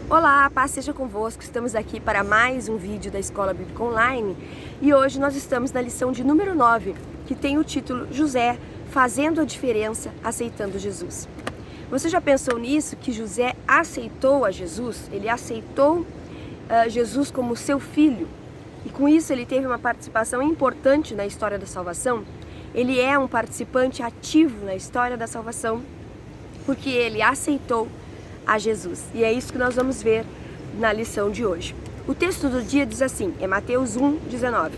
Olá, paz seja convosco, estamos aqui para mais um vídeo da Escola Bíblica Online e hoje nós estamos na lição de número 9, que tem o título José fazendo a diferença, aceitando Jesus. Você já pensou nisso, que José aceitou a Jesus? Ele aceitou Jesus como seu filho e com isso ele teve uma participação importante na história da salvação. Ele é um participante ativo na história da salvação porque ele aceitou a Jesus. E é isso que nós vamos ver na lição de hoje. O texto do dia diz assim, é Mateus 1:19.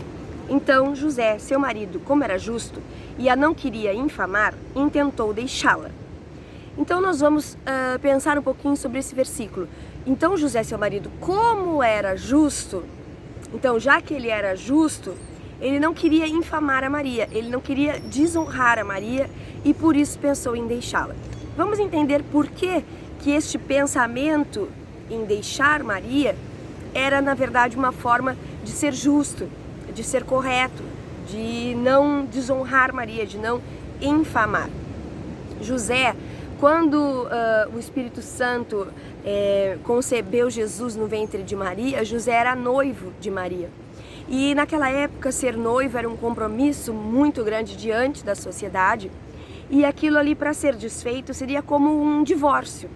Então José, seu marido, como era justo e a não queria infamar, intentou deixá-la. Então nós vamos pensar um pouquinho sobre esse versículo. Então José, seu marido, como era justo, então já que ele era justo, ele não queria infamar a Maria, ele não queria desonrar a Maria e por isso pensou em deixá-la. Vamos entender por que este pensamento em deixar Maria era na verdade uma forma de ser justo, de ser correto, de não desonrar Maria, de não infamar. José, quando o Espírito Santo concebeu Jesus no ventre de Maria, José era noivo de Maria. E naquela época ser noivo era um compromisso muito grande diante da sociedade e aquilo ali para ser desfeito seria como um divórcio.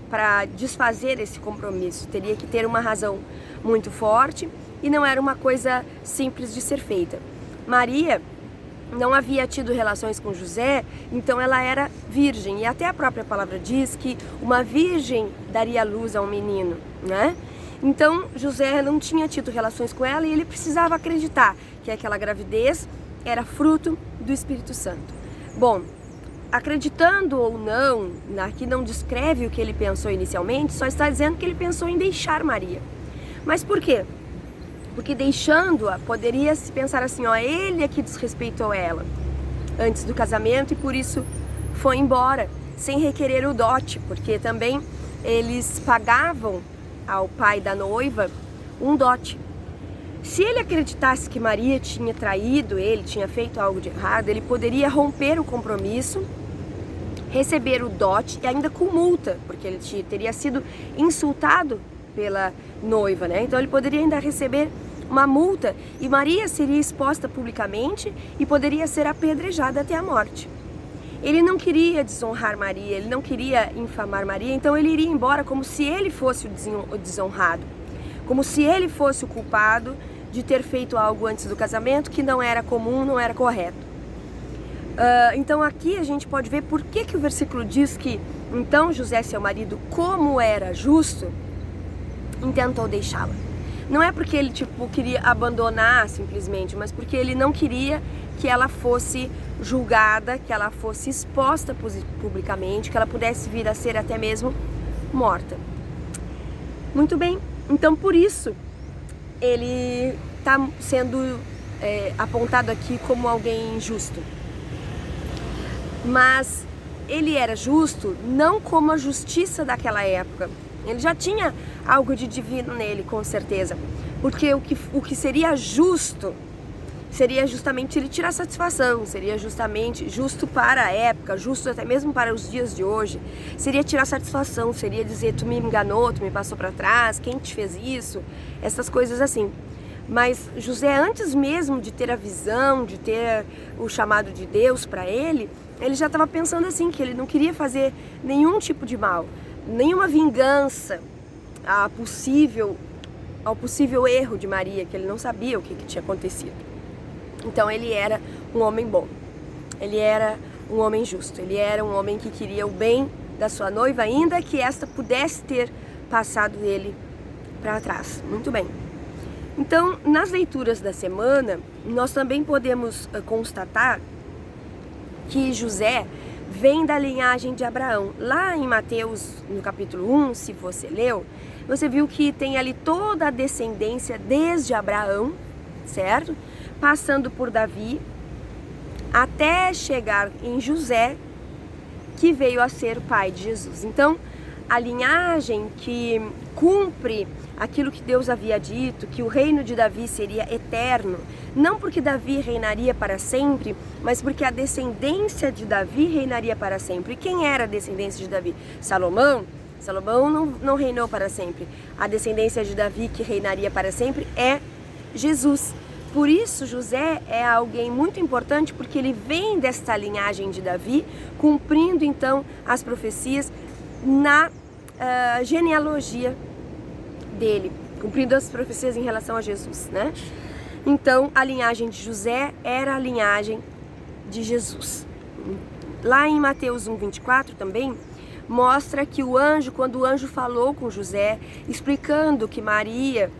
Para desfazer esse compromisso, teria que ter uma razão muito forte e não era uma coisa simples de ser feita. Maria não havia tido relações com José, então ela era virgem. E até a própria palavra diz que uma virgem daria luz a um menino, né? Então José não tinha tido relações com ela e ele precisava acreditar que aquela gravidez era fruto do Espírito Santo. Bom, acreditando ou não, aqui não descreve o que ele pensou inicialmente, só está dizendo que ele pensou em deixar Maria. Mas por quê? Porque deixando-a, poderia se pensar assim, ó, ele é que desrespeitou ela antes do casamento e por isso foi embora, sem requerer o dote, porque também eles pagavam ao pai da noiva um dote. Se ele acreditasse que Maria tinha traído ele, tinha feito algo de errado, ele poderia romper o compromisso, receber o dote e ainda com multa, porque ele teria sido insultado pela noiva, né? Então ele poderia ainda receber uma multa e Maria seria exposta publicamente e poderia ser apedrejada até a morte. Ele não queria desonrar Maria, ele não queria infamar Maria, então ele iria embora como se ele fosse o desonrado, como se ele fosse o culpado de ter feito algo antes do casamento que não era comum, não era correto. Então aqui a gente pode ver por que o versículo diz que então José, seu marido, como era justo, intentou deixá-la. Não é porque ele queria abandonar simplesmente, mas porque ele não queria que ela fosse julgada, que ela fosse exposta publicamente, que ela pudesse vir a ser até mesmo morta. Muito bem, então por isso ele está sendo apontado aqui como alguém injusto. Mas ele era justo não como a justiça daquela época. Ele já tinha algo de divino nele, com certeza. Porque o que seria justo seria justamente ele tirar satisfação, seria justamente justo para a época, justo até mesmo para os dias de hoje. Seria tirar satisfação, seria dizer, tu me enganou, tu me passou para trás, quem te fez isso? Essas coisas assim. Mas José, antes mesmo de ter a visão, de ter o chamado de Deus para ele já estava pensando assim, que ele não queria fazer nenhum tipo de mal, nenhuma vingança ao possível erro de Maria, que ele não sabia o que tinha acontecido. Então ele era um homem bom, ele era um homem justo, ele era um homem que queria o bem da sua noiva, ainda que esta pudesse ter passado ele para trás. Muito bem. Então, nas leituras da semana, nós também podemos constatar que José vem da linhagem de Abraão. Lá em Mateus, no capítulo 1, se você leu, você viu que tem ali toda a descendência desde Abraão, certo? Passando por Davi, até chegar em José, que veio a ser o pai de Jesus. Então, a linhagem que cumpre aquilo que Deus havia dito, que o reino de Davi seria eterno, não porque Davi reinaria para sempre, mas porque a descendência de Davi reinaria para sempre. E quem era a descendência de Davi? Salomão, Salomão não reinou para sempre. A descendência de Davi que reinaria para sempre é Jesus. Por isso, José é alguém muito importante, porque ele vem desta linhagem de Davi, cumprindo então as profecias na genealogia dele, cumprindo as profecias em relação a Jesus, né? Então, a linhagem de José era a linhagem de Jesus. Lá em Mateus 1:24 também mostra que quando o anjo falou com José, explicando que Maria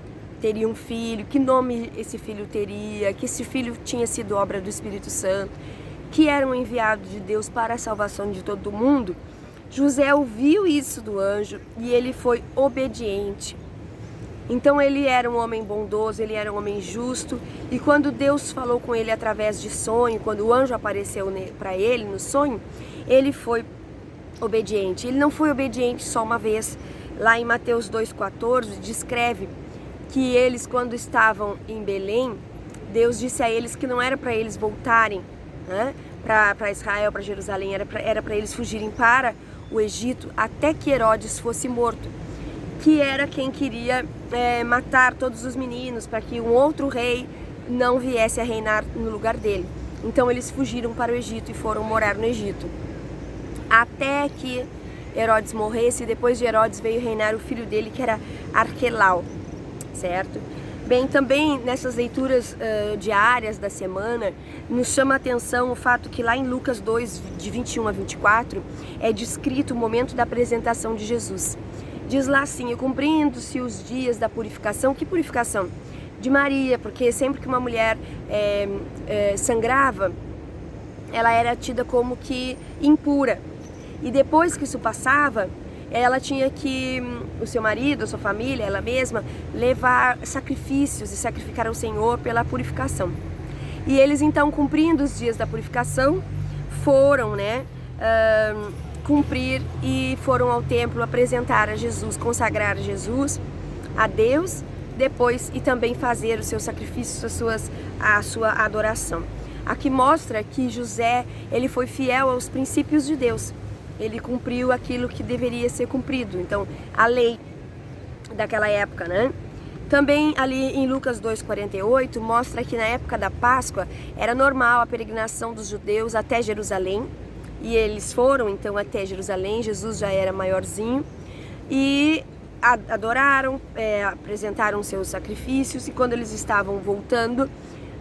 teria um filho, que nome esse filho teria, que esse filho tinha sido obra do Espírito Santo, que era um enviado de Deus para a salvação de todo mundo, José ouviu isso do anjo e ele foi obediente. Então ele era um homem bondoso, ele era um homem justo, e quando Deus falou com ele através de sonho, quando o anjo apareceu para ele no sonho, ele foi obediente. Ele não foi obediente só uma vez. Lá em Mateus 2,14 descreve que eles, quando estavam em Belém, Deus disse a eles que não era para eles voltarem, né, para Israel, para Jerusalém, era para eles fugirem para o Egito até que Herodes fosse morto, que era quem queria matar todos os meninos para que um outro rei não viesse a reinar no lugar dele. Então eles fugiram para o Egito e foram morar no Egito até que Herodes morresse, e depois de Herodes veio reinar o filho dele, que era Arquelau, certo? Bem, também nessas leituras diárias da semana, nos chama a atenção o fato que lá em Lucas 2, de 21 a 24, é descrito o momento da apresentação de Jesus. Diz lá assim: cumprindo-se os dias da purificação. Que purificação? De Maria, porque sempre que uma mulher sangrava, ela era tida como que impura. E depois que isso passava, ela tinha que, o seu marido, a sua família, ela mesma, levar sacrifícios e sacrificar ao Senhor pela purificação. E eles então, cumprindo os dias da purificação, foram, cumprir e foram ao templo apresentar a Jesus, consagrar Jesus a Deus, depois e também fazer os seus sacrifícios, a sua adoração. Aqui mostra que José, ele foi fiel aos princípios de Deus. Ele cumpriu aquilo que deveria ser cumprido, então a lei daquela época, né? Também ali em Lucas 2,48 mostra que na época da Páscoa era normal a peregrinação dos judeus até Jerusalém, e eles foram então até Jerusalém. Jesus já era maiorzinho e adoraram, apresentaram seus sacrifícios, e quando eles estavam voltando,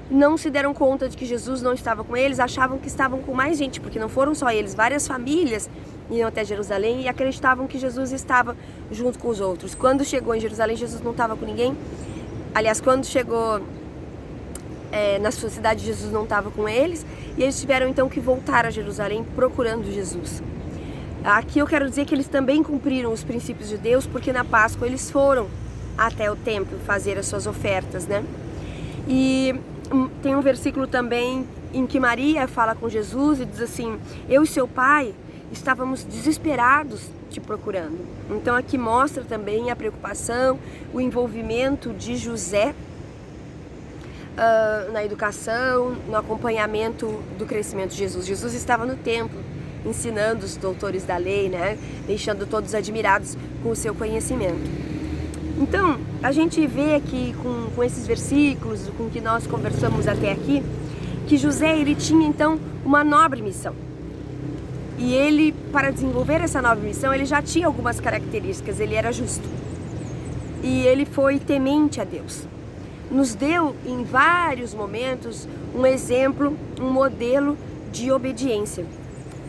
não se deram conta de que Jesus não estava com eles, achavam que estavam com mais gente, porque não foram só eles, várias famílias iam até Jerusalém e acreditavam que Jesus estava junto com os outros. Quando chegou em Jerusalém, Jesus não estava com ninguém. Aliás, quando chegou na sua cidade, Jesus não estava com eles, e eles tiveram então que voltar a Jerusalém procurando Jesus. Aqui eu quero dizer que eles também cumpriram os princípios de Deus, porque na Páscoa eles foram até o templo fazer as suas ofertas, né? E tem um versículo também em que Maria fala com Jesus e diz assim: eu e seu pai estávamos desesperados te procurando. Então aqui mostra também a preocupação, o envolvimento de José na educação, no acompanhamento do crescimento de Jesus. Jesus estava no templo ensinando os doutores da lei, né? Deixando todos admirados com o seu conhecimento. Então, a gente vê aqui com esses versículos, com o que nós conversamos até aqui, que José, ele tinha então uma nobre missão. E ele, para desenvolver essa nobre missão, ele já tinha algumas características. Ele era justo. E ele foi temente a Deus. Nos deu, em vários momentos, um exemplo, um modelo de obediência.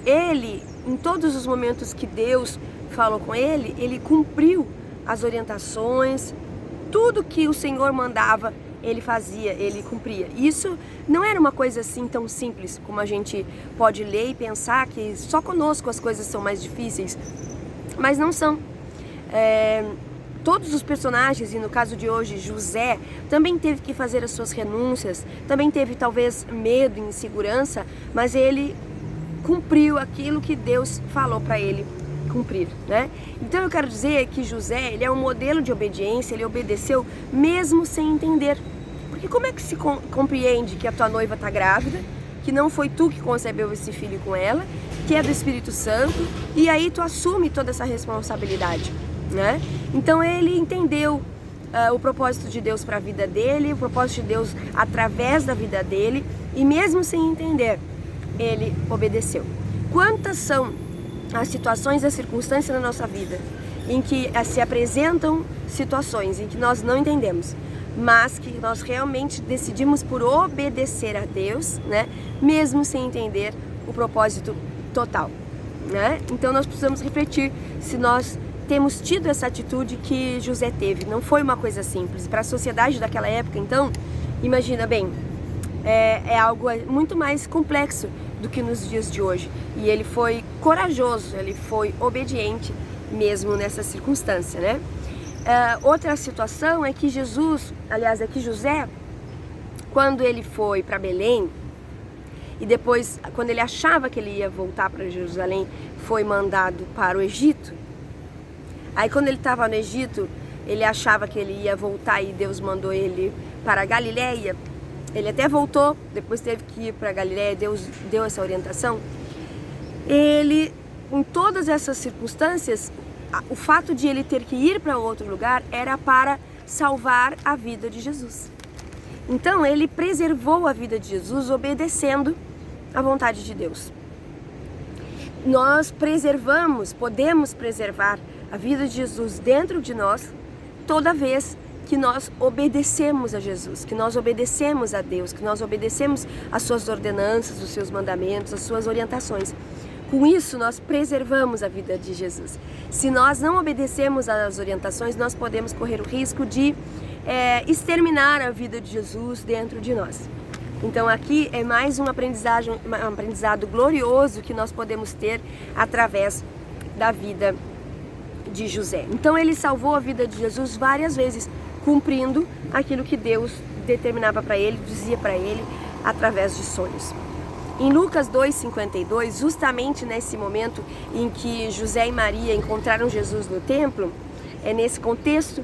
Ele, em todos os momentos que Deus falou com ele, ele cumpriu as orientações, tudo que o Senhor mandava, ele fazia, ele cumpria. Isso não era uma coisa assim tão simples como a gente pode ler e pensar que só conosco as coisas são mais difíceis, mas não são. Todos os personagens, e no caso de hoje José, também teve que fazer as suas renúncias, também teve talvez medo e insegurança, mas ele cumpriu aquilo que Deus falou para ele cumprir, né? Então eu quero dizer que José, ele é um modelo de obediência. Ele obedeceu mesmo sem entender. Porque como é que se compreende que a tua noiva está grávida, que não foi tu que concebeu esse filho com ela, que é do Espírito Santo, e aí tu assume toda essa responsabilidade, né? Então ele entendeu o propósito de Deus para a vida dele, o propósito de Deus através da vida dele, e mesmo sem entender, ele obedeceu. Quantas são as situações, as circunstâncias na nossa vida em que se apresentam situações em que nós não entendemos, mas que nós realmente decidimos por obedecer a Deus, né? Mesmo sem entender o propósito total, né? Então nós precisamos refletir se nós temos tido essa atitude que José teve. Não foi uma coisa simples. Para a sociedade daquela época, então, imagina bem, é algo muito mais complexo do que nos dias de hoje. E ele foi corajoso, ele foi obediente mesmo nessa circunstância, né? Outra situação é que José, quando ele foi para Belém, e depois, quando ele achava que ele ia voltar para Jerusalém, foi mandado para o Egito. Aí quando ele estava no Egito, ele achava que ele ia voltar e Deus mandou ele para a Galileia. Ele até voltou, depois teve que ir para a Galileia, Deus deu essa orientação. Ele, em todas essas circunstâncias, o fato de ele ter que ir para outro lugar era para salvar a vida de Jesus. Então ele preservou a vida de Jesus obedecendo à vontade de Deus. Nós podemos preservar a vida de Jesus dentro de nós toda vez que nós obedecemos a Jesus, que nós obedecemos a Deus, que nós obedecemos às suas ordenanças, os seus mandamentos, as suas orientações. Com isso, nós preservamos a vida de Jesus. Se nós não obedecemos às orientações, nós podemos correr o risco de exterminar a vida de Jesus dentro de nós. Então aqui é mais um aprendizado glorioso que nós podemos ter através da vida de José. Então ele salvou a vida de Jesus várias vezes, cumprindo aquilo que Deus determinava para ele, dizia para ele através de sonhos. Em Lucas 2,52, justamente nesse momento em que José e Maria encontraram Jesus no templo, é nesse contexto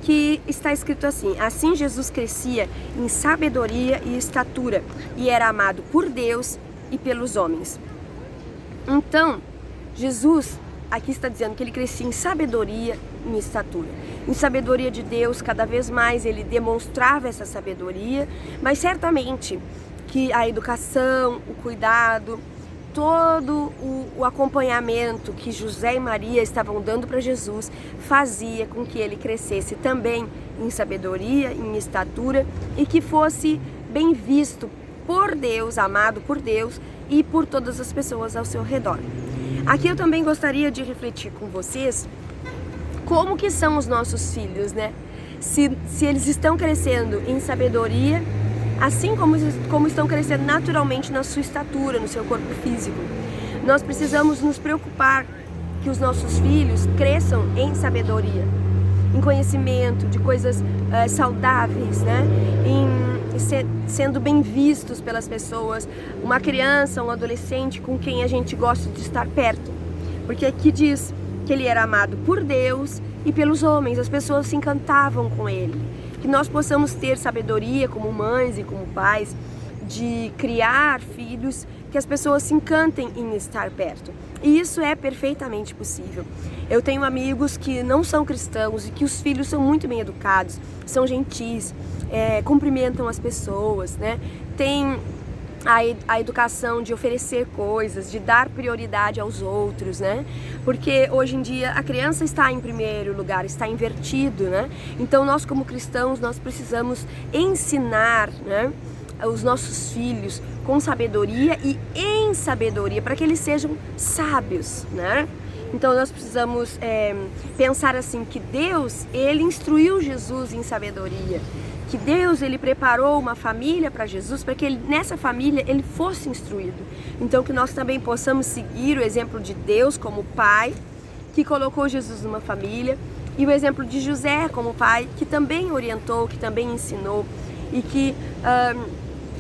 que está escrito assim: assim Jesus crescia em sabedoria e estatura, e era amado por Deus e pelos homens. Então, Jesus aqui está dizendo que ele crescia em sabedoria e em estatura. Em sabedoria de Deus, cada vez mais ele demonstrava essa sabedoria, mas certamente que a educação, o cuidado, todo o acompanhamento que José e Maria estavam dando para Jesus fazia com que ele crescesse também em sabedoria, em estatura, e que fosse bem visto por Deus, amado por Deus e por todas as pessoas ao seu redor. Aqui eu também gostaria de refletir com vocês como que são os nossos filhos, né? Se eles estão crescendo em sabedoria, assim como estão crescendo naturalmente na sua estatura, no seu corpo físico. Nós precisamos nos preocupar que os nossos filhos cresçam em sabedoria, em conhecimento de coisas saudáveis, né? Sendo bem vistos pelas pessoas, uma criança, um adolescente com quem a gente gosta de estar perto. Porque aqui diz que ele era amado por Deus e pelos homens, as pessoas se encantavam com ele. Que nós possamos ter sabedoria como mães e como pais, de criar filhos que as pessoas se encantem em estar perto. E isso é perfeitamente possível. Eu tenho amigos que não são cristãos e que os filhos são muito bem educados, são gentis, cumprimentam as pessoas, né? Tem a educação de oferecer coisas, de dar prioridade aos outros, né? Porque hoje em dia a criança está em primeiro lugar, está invertido, né? Então nós como cristãos, nós precisamos ensinar, né, os nossos filhos com sabedoria e em sabedoria, para que eles sejam sábios, né? Então nós precisamos pensar assim, que Deus, ele instruiu Jesus em sabedoria, que Deus, ele preparou uma família para Jesus, para que nessa família ele fosse instruído. Então que nós também possamos seguir o exemplo de Deus como pai, que colocou Jesus numa família, e o exemplo de José como pai, que também orientou, que também ensinou, e que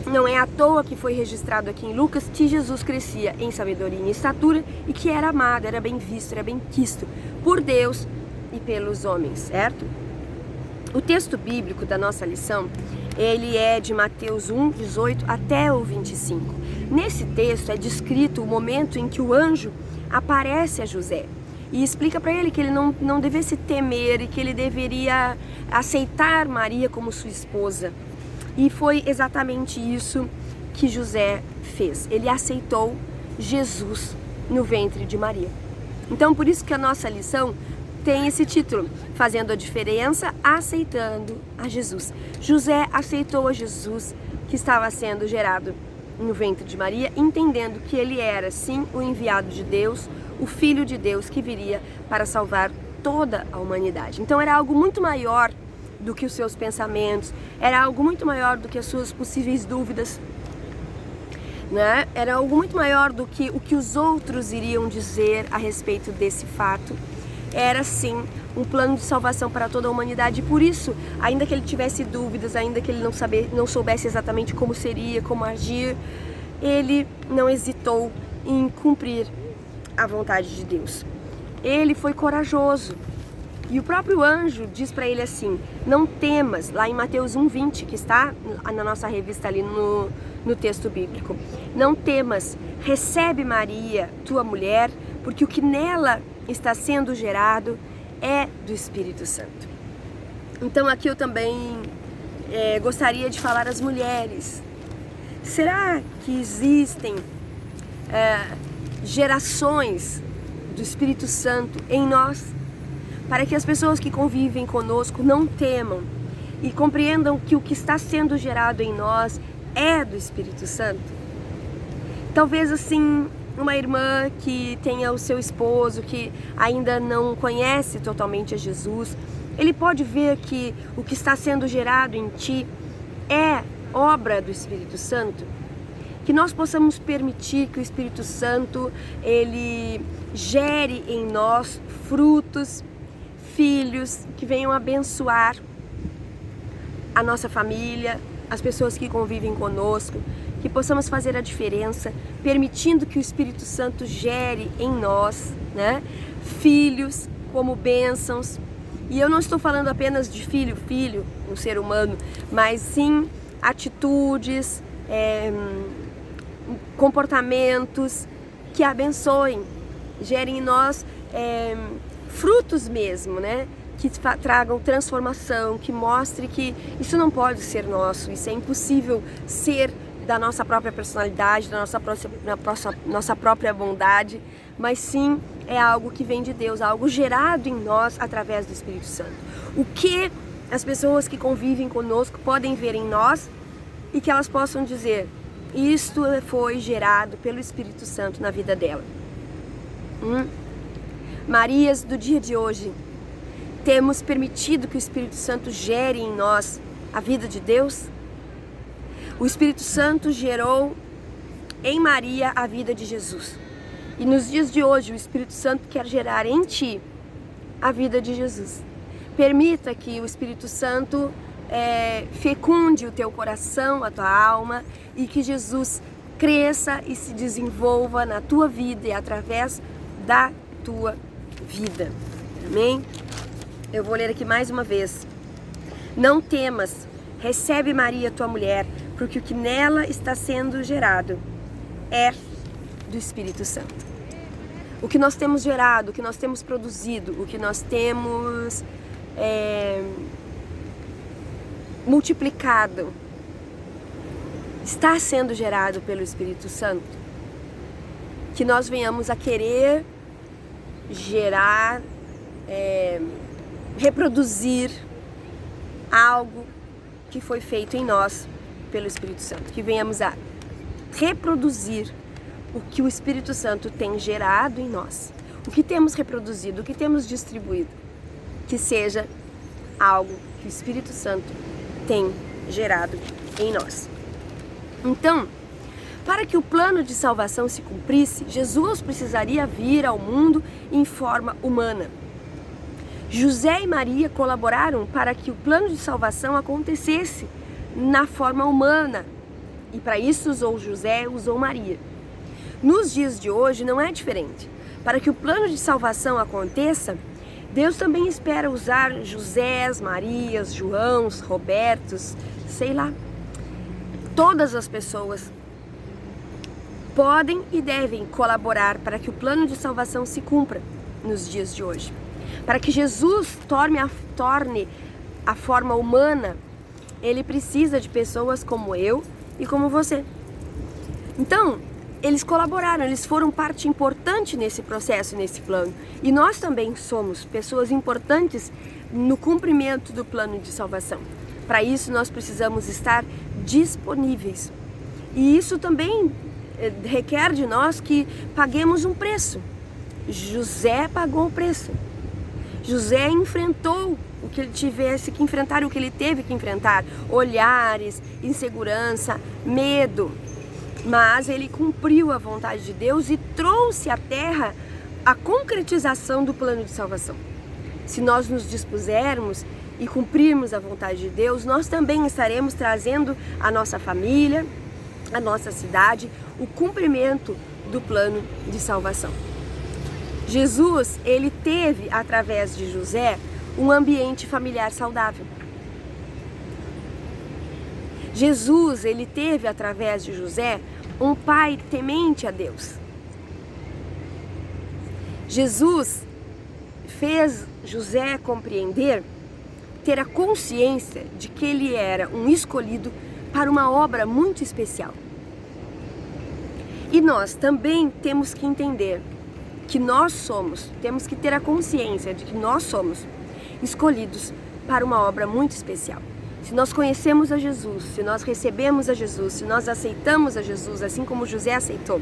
não é à toa que foi registrado aqui em Lucas que Jesus crescia em sabedoria e em estatura, e que era amado, era bem visto, era bem quisto por Deus e pelos homens, certo? O texto bíblico da nossa lição Ele é de Mateus 1, 18 até o 25. Nesse texto é descrito o momento em que o anjo aparece a José e explica para ele que ele não devesse temer e que ele deveria aceitar Maria como sua esposa. E foi exatamente isso que José fez. Ele aceitou Jesus no ventre de Maria. Então, por isso que a nossa lição tem esse título, Fazendo a Diferença, Aceitando a Jesus. José aceitou a Jesus que estava sendo gerado no ventre de Maria, entendendo que ele era, sim, o enviado de Deus, o Filho de Deus que viria para salvar toda a humanidade. Então era algo muito maior do que os seus pensamentos, era algo muito maior do que as suas possíveis dúvidas, né? Era algo muito maior do que o que os outros iriam dizer a respeito desse fato. Era sim um plano de salvação para toda a humanidade, e por isso, ainda que ele tivesse dúvidas, ainda que ele não soubesse exatamente como seria, como agir, ele não hesitou em cumprir a vontade de Deus. Ele foi corajoso. E o próprio anjo diz para ele assim: não temas, lá em Mateus 1:20, que está na nossa revista ali no texto bíblico. Não temas, recebe Maria, tua mulher, porque o que nela está sendo gerado é do Espírito Santo. Então aqui eu também gostaria de falar às mulheres. Será que existem gerações do Espírito Santo em nós, para que as pessoas que convivem conosco não temam e compreendam que o que está sendo gerado em nós é do Espírito Santo? Talvez assim, uma irmã que tenha o seu esposo que ainda não conhece totalmente a Jesus, ele pode ver que o que está sendo gerado em ti é obra do Espírito Santo. Que nós possamos permitir que o Espírito Santo, ele gere em nós frutos, filhos que venham abençoar a nossa família, as pessoas que convivem conosco, que possamos fazer a diferença, permitindo que o Espírito Santo gere em nós, né, filhos como bênçãos. E eu não estou falando apenas de filho, um ser humano, mas sim atitudes, comportamentos que abençoem, gerem em nós frutos mesmo, né? Que tragam transformação, que mostre que isso não pode ser nosso, isso é impossível ser da nossa própria personalidade, da nossa própria bondade, mas sim é algo que vem de Deus, algo gerado em nós através do Espírito Santo. O que as pessoas que convivem conosco podem ver em nós e que elas possam dizer: isto foi gerado pelo Espírito Santo na vida dela. Marias do dia de hoje, temos permitido que o Espírito Santo gere em nós a vida de Deus? O Espírito Santo gerou em Maria a vida de Jesus. E nos dias de hoje, o Espírito Santo quer gerar em ti a vida de Jesus. Permita que o Espírito Santo fecunde o teu coração, a tua alma, e que Jesus cresça e se desenvolva na tua vida e através da tua vida. Amém? Eu vou ler aqui mais uma vez. Não temas, recebe Maria, tua mulher, porque o que nela está sendo gerado é do Espírito Santo. O que nós temos gerado, o que nós temos produzido, o que nós temos multiplicado, está sendo gerado pelo Espírito Santo. Que nós venhamos a querer gerar, reproduzir algo que foi feito em nós pelo Espírito Santo. Que venhamos a reproduzir o que o Espírito Santo tem gerado em nós. O que temos reproduzido, o que temos distribuído. Que seja algo que o Espírito Santo tem gerado em nós. Então, para que o plano de salvação se cumprisse, Jesus precisaria vir ao mundo em forma humana. José e Maria colaboraram para que o plano de salvação acontecesse na forma humana. E para isso usou José, usou Maria. Nos dias de hoje não é diferente. Para que o plano de salvação aconteça, Deus também espera usar Josés, Marias, Joãos, Robertos, sei lá. Todas as pessoas podem e devem colaborar para que o plano de salvação se cumpra nos dias de hoje. Para que Jesus torne a forma humana, ele precisa de pessoas como eu e como você. Então, eles colaboraram, eles foram parte importante nesse processo, nesse plano. E nós também somos pessoas importantes no cumprimento do plano de salvação. Para isso, nós precisamos estar disponíveis. E isso também requer de nós que paguemos um preço. José pagou o preço. José enfrentou o que ele tivesse que enfrentar, o que ele teve que enfrentar. Olhares, insegurança, medo. Mas ele cumpriu a vontade de Deus e trouxe à terra a concretização do plano de salvação. Se nós nos dispusermos e cumprirmos a vontade de Deus, nós também estaremos trazendo à nossa família, à nossa cidade, o cumprimento do plano de salvação. Jesus, ele teve, através de José, um ambiente familiar saudável. Jesus, ele teve, através de José, um pai temente a Deus. Jesus fez José compreender, ter a consciência de que ele era um escolhido para uma obra muito especial. E nós também temos que entender que temos que ter a consciência de que nós somos escolhidos para uma obra muito especial. Se nós conhecemos a Jesus, se nós recebemos a Jesus, se nós aceitamos a Jesus, assim como José aceitou,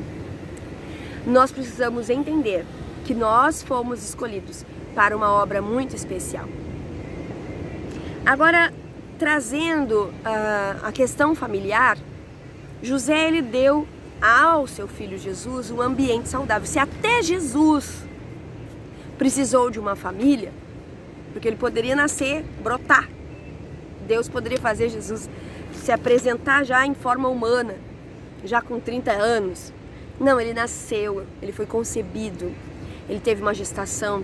nós precisamos entender que nós fomos escolhidos para uma obra muito especial. Agora, trazendo a questão familiar, José, ele deu ao seu filho Jesus um ambiente saudável. Se até Jesus precisou de uma família, porque ele poderia nascer, brotar, Deus poderia fazer Jesus se apresentar já em forma humana, já com 30 anos. Não, ele nasceu, ele foi concebido, ele teve uma gestação,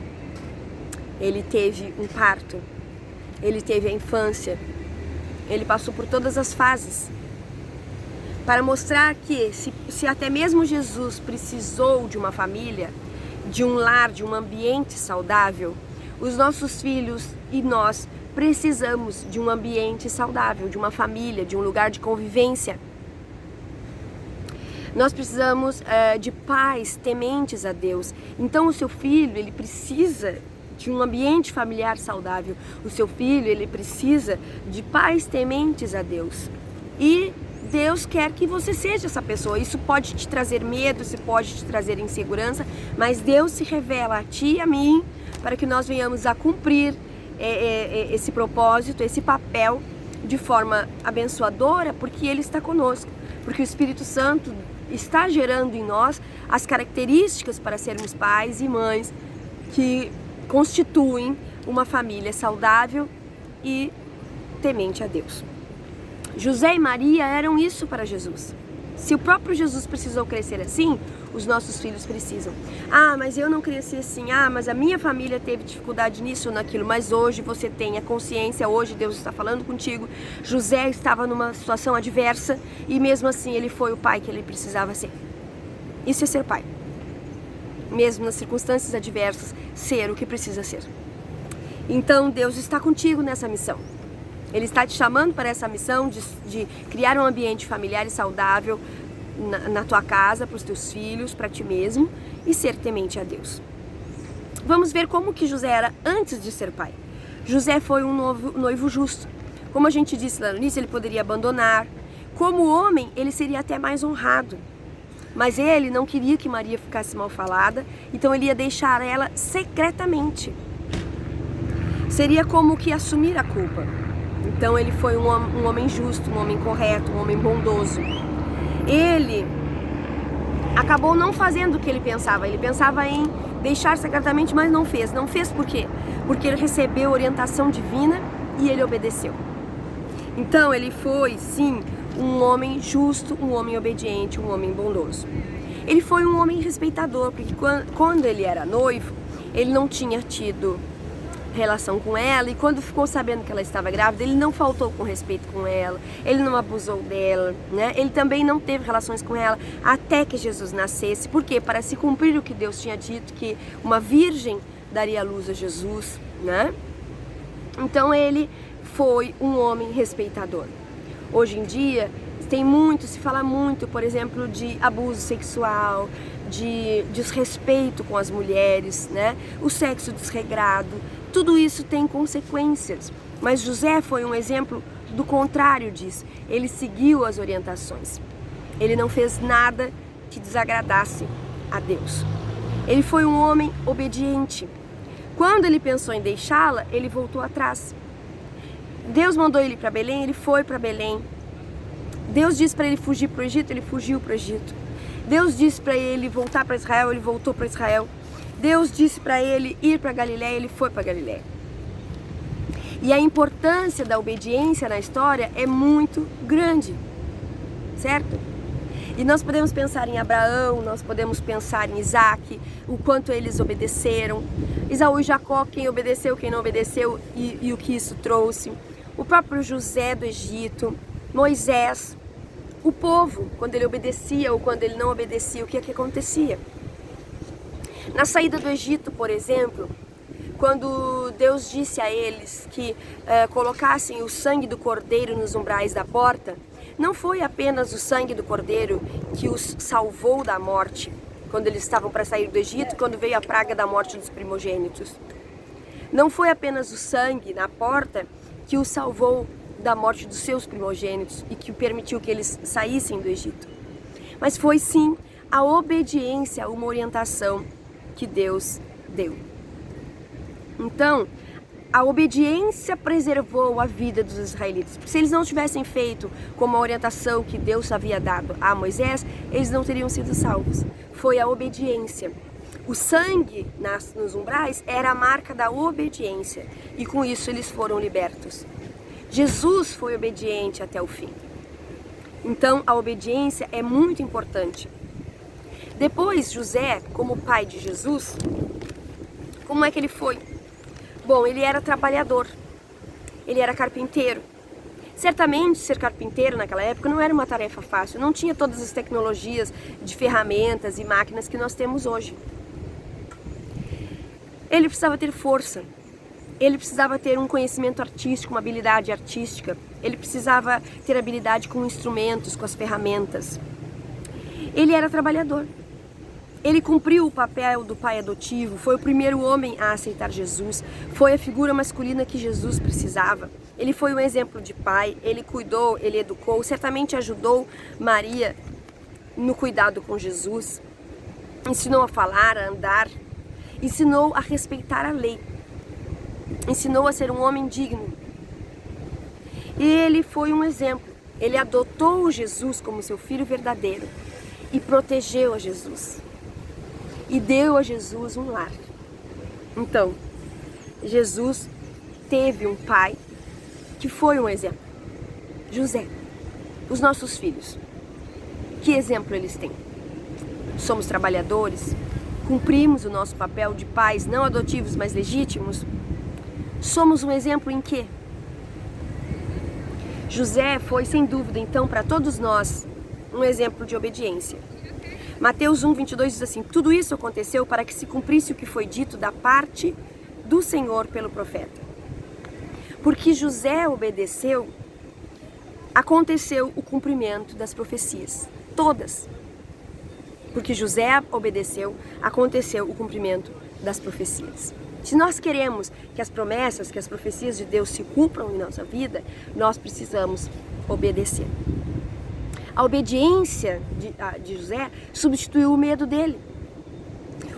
ele teve um parto, ele teve a infância, ele passou por todas as fases, para mostrar que se até mesmo Jesus precisou de uma família, de um lar, de um ambiente saudável, os nossos filhos e nós precisamos de um ambiente saudável, de uma família, de um lugar de convivência. Nós precisamos de pais tementes a Deus. Então o seu filho, ele precisa de um ambiente familiar saudável. O seu filho, ele precisa de pais tementes a Deus. E Deus quer que você seja essa pessoa. Isso pode te trazer medo, isso pode te trazer insegurança, mas Deus se revela a ti e a mim para que nós venhamos a cumprir esse propósito, esse papel de forma abençoadora, porque Ele está conosco, porque o Espírito Santo está gerando em nós as características para sermos pais e mães que constituem uma família saudável e temente a Deus. José e Maria eram isso para Jesus. Se o próprio Jesus precisou crescer assim, os nossos filhos precisam. Ah, mas eu não cresci assim. Ah, mas a minha família teve dificuldade nisso ou naquilo. Mas hoje você tem a consciência, hoje Deus está falando contigo. José estava numa situação adversa e mesmo assim ele foi o pai que ele precisava ser. Isso é ser pai. Mesmo nas circunstâncias adversas, ser o que precisa ser. Então Deus está contigo nessa missão. Ele está te chamando para essa missão de criar um ambiente familiar e saudável na tua casa, para os teus filhos, para ti mesmo e ser temente a Deus. Vamos ver como que José era antes de ser pai. José foi um noivo justo. Como a gente disse lá no início, ele poderia abandonar. Como homem, ele seria até mais honrado. Mas ele não queria que Maria ficasse mal falada, então ele ia deixar ela secretamente. Seria como que assumir a culpa. Então ele foi um homem justo, um homem correto, um homem bondoso. Ele acabou não fazendo o que ele pensava. Ele pensava em deixar secretamente, mas não fez. Não fez por quê? Porque ele recebeu orientação divina e ele obedeceu. Então ele foi, sim, um homem justo, um homem obediente, um homem bondoso. Ele foi um homem respeitador, porque quando ele era noivo, ele não tinha tido relação com ela, e quando ficou sabendo que ela estava grávida, ele não faltou com respeito com ela, ele não abusou dela, né? Ele também não teve relações com ela até que Jesus nascesse. Por quê? Para se cumprir o que Deus tinha dito, que uma virgem daria à luz a Jesus, né? Então ele foi um homem respeitador. Hoje em dia se fala muito, por exemplo, de abuso sexual, de desrespeito com as mulheres, né? O sexo desregrado, tudo isso tem consequências. Mas José foi um exemplo do contrário disso. Ele seguiu as orientações. Ele não fez nada que desagradasse a Deus. Ele foi um homem obediente. Quando ele pensou em deixá-la, ele voltou atrás. Deus mandou ele para Belém, ele foi para Belém. Deus disse para ele fugir para o Egito, ele fugiu para o Egito. Deus disse para ele voltar para Israel, ele voltou para Israel. Deus disse para ele ir para Galiléia, ele foi para Galiléia. E a importância da obediência na história é muito grande, certo? E nós podemos pensar em Abraão, nós podemos pensar em Isaac, o quanto eles obedeceram. Esaú e Jacó, quem obedeceu, quem não obedeceu e o que isso trouxe. O próprio José do Egito, Moisés, o povo, quando ele obedecia ou quando ele não obedecia, o que é que acontecia? Na saída do Egito, por exemplo, quando Deus disse a eles que colocassem o sangue do cordeiro nos umbrais da porta, não foi apenas o sangue do cordeiro que os salvou da morte, quando eles estavam para sair do Egito, quando veio a praga da morte dos primogênitos. Não foi apenas o sangue na porta que os salvou da morte dos seus primogênitos e que permitiu que eles saíssem do Egito. Mas foi sim a obediência a uma orientação que Deus deu. Então, a obediência preservou a vida dos israelitas. Se eles não tivessem feito como a orientação que Deus havia dado a Moisés, eles não teriam sido salvos. Foi a obediência. O sangue nos umbrais era a marca da obediência e com isso eles foram libertos. Jesus foi obediente até o fim. Então, a obediência é muito importante. Depois, José, como pai de Jesus, como é que ele foi? Bom, ele era trabalhador, ele era carpinteiro. Certamente, ser carpinteiro naquela época não era uma tarefa fácil, não tinha todas as tecnologias de ferramentas e máquinas que nós temos hoje. Ele precisava ter força. Ele precisava ter um conhecimento artístico, uma habilidade artística. Ele precisava ter habilidade com instrumentos, com as ferramentas. Ele era trabalhador. Ele cumpriu o papel do pai adotivo, foi o primeiro homem a aceitar Jesus, foi a figura masculina que Jesus precisava. Ele foi um exemplo de pai, ele cuidou, ele educou, certamente ajudou Maria no cuidado com Jesus. Ensinou a falar, a andar, ensinou a respeitar a lei. Ensinou a ser um homem digno. E ele foi um exemplo. Ele adotou Jesus como seu filho verdadeiro e protegeu a Jesus. E deu a Jesus um lar. Então, Jesus teve um pai que foi um exemplo. José, os nossos filhos, que exemplo eles têm? Somos trabalhadores? Cumprimos o nosso papel de pais não adotivos, mas legítimos? Somos um exemplo em quê? José foi, sem dúvida, então, para todos nós, um exemplo de obediência. Mateus 1:22 diz assim: tudo isso aconteceu para que se cumprisse o que foi dito da parte do Senhor pelo profeta. Porque José obedeceu, aconteceu o cumprimento das profecias, todas. Porque José obedeceu, aconteceu o cumprimento das profecias. Se nós queremos que as promessas, que as profecias de Deus se cumpram em nossa vida, nós precisamos obedecer. A obediência de José substituiu o medo dele.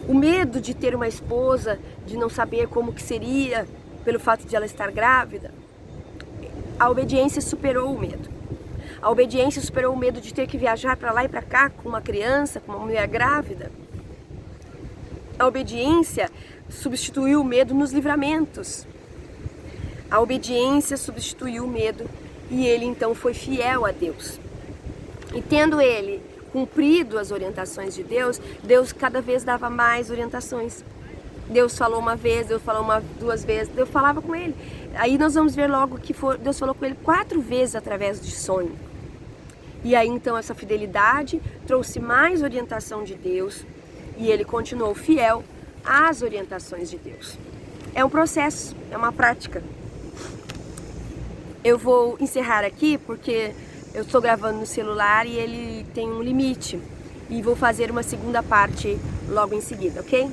O medo de ter uma esposa, de não saber como que seria, pelo fato de ela estar grávida. A obediência superou o medo. A obediência superou o medo de ter que viajar para lá e para cá com uma criança, com uma mulher grávida. A obediência substituiu o medo nos livramentos. A obediência substituiu o medo e ele então foi fiel a Deus. E tendo ele cumprido as orientações de Deus, Deus cada vez dava mais orientações. Deus falou uma vez, Deus falou duas vezes, eu falava com ele. Aí nós vamos ver logo que Deus falou com ele 4 vezes através de sonho. E aí então essa fidelidade trouxe mais orientação de Deus e ele continuou fiel às orientações de Deus. É um processo, é uma prática. Eu vou encerrar aqui porque eu estou gravando no celular e ele tem um limite. E vou fazer uma segunda parte logo em seguida, ok?